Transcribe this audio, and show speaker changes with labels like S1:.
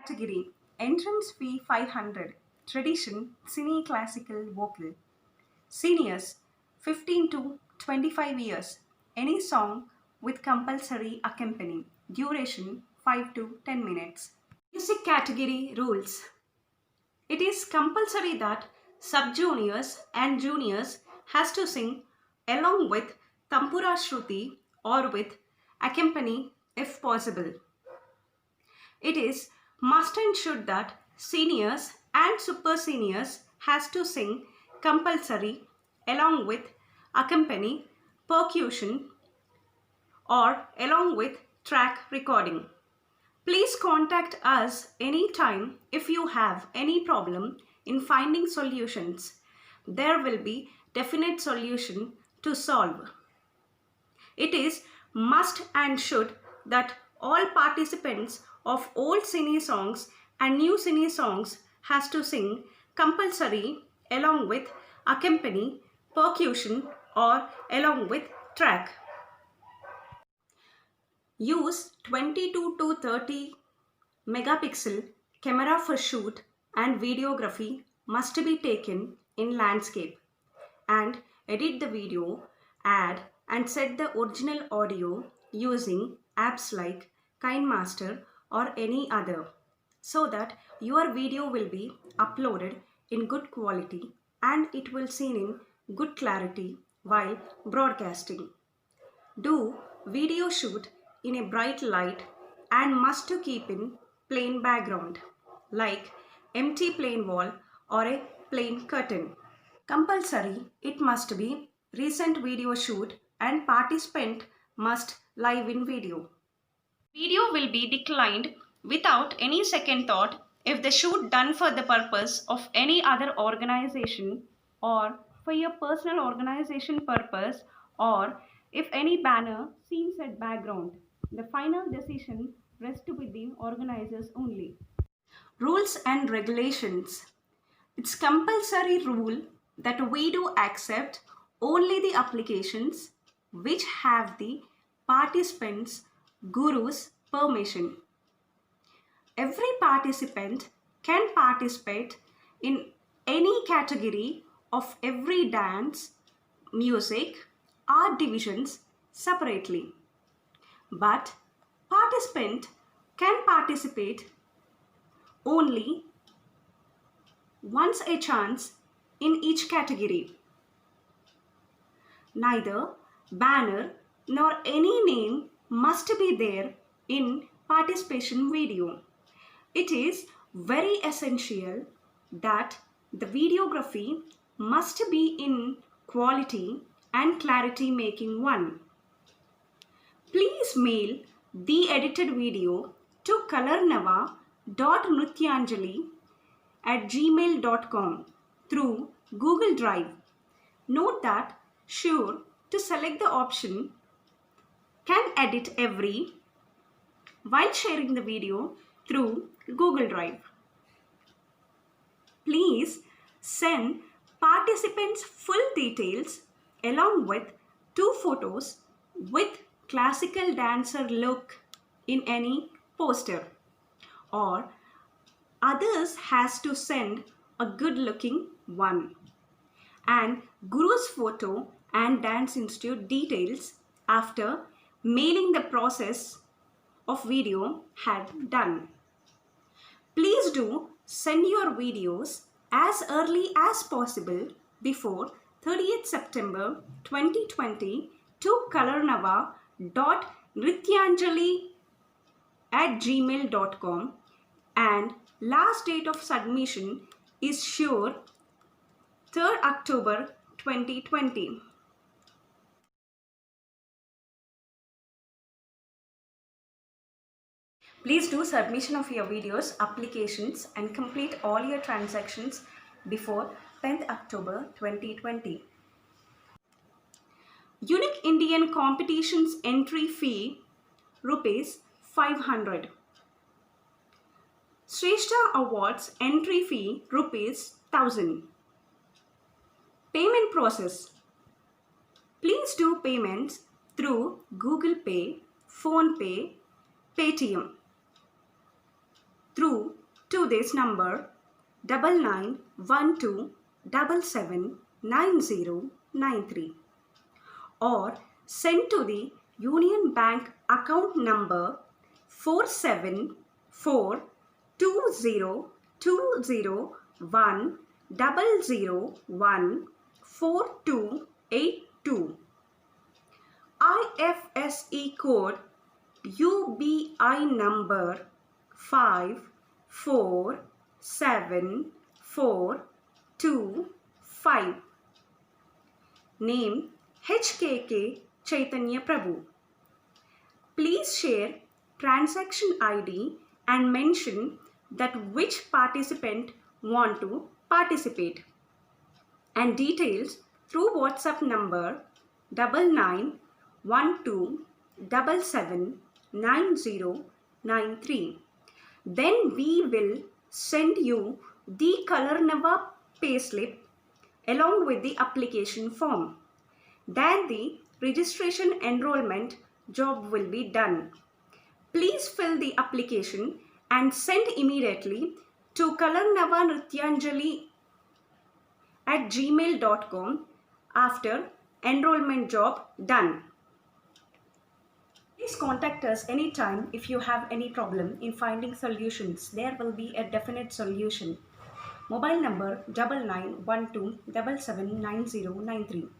S1: category. Entrance fee 500. Tradition Cine Classical Vocal. Seniors 15 to 25 years. Any song with compulsory accompaniment. Duration 5 to 10 minutes. Music category rules. It is compulsory that sub-juniors and juniors has to sing along with Tampura Shruti or with accompany if possible. It is must and should that seniors and super seniors has to sing compulsory along with accompany, percussion or along with track recording. Please contact us anytime if you have any problem in finding solutions. There will be definite solution to solve. It is must and should that all participants of old cine songs and new cine songs has to sing compulsory along with accompany, percussion or along with track. Use 22 to 30 megapixel camera for shoot and videography must be taken in landscape, and edit the video, add and set the original audio using apps like KineMaster or any other, so that your video will be uploaded in good quality and it will seen in good clarity while broadcasting. Do video shoot in a bright light and must to keep in plain background like empty plain wall or a plain curtain. Compulsory it must be recent video shoot and participant must live in video. Video will be declined without any second thought if the shoot done for the purpose of any other organization or for your personal organization purpose, or if any banner seen at background. The final decision rests with the organizers only. Rules and regulations. It's compulsory rule that we do accept only the applications which have the participants' guru's permission. Every participant can participate in any category of every dance, music, art divisions separately. But participant can participate only once a chance in each category. Neither banner nor any name must be there in participation video. It is very essential that the videography must be in quality and clarity making one. Please mail the edited video to colornava.nrityanjali@gmail.com through Google Drive. Note that sure to select the option can edit every while sharing the video through Google Drive. Please send participants' full details along with 2 photos with classical dancer look in any poster, or others has to send a good looking one, and Guru's photo and Dance Institute details after mailing the process of video had done. Please do send your videos as early as possible before 30th September 2020 to colornava.nrityanjali@gmail.com, and last date of submission is sure 3rd October 2020. Please do submission of your videos, applications and complete all your transactions before 10th October 2020. Unique Indian Competitions entry fee Rs 500. Shrestha Awards entry fee Rs 1000. Payment process. Please do payments through Google Pay, PhonePe, Paytm, through to this number 9912779093 or send to the Union Bank account number 474201001482. IFSC code UBI number 5474225. Name HKK Chaitanya Prabhu. Please share transaction ID and mention that which participant want to participate, and details through WhatsApp number 9912779093. Then we will send you the Colornova payslip along with the application form. Then the registration enrollment job will be done. Please fill the application and send immediately to colornavanrityanjali@gmail.com after enrollment job done. Please contact us anytime if you have any problem in finding solutions. There will be a definite solution. Mobile number 9912779093.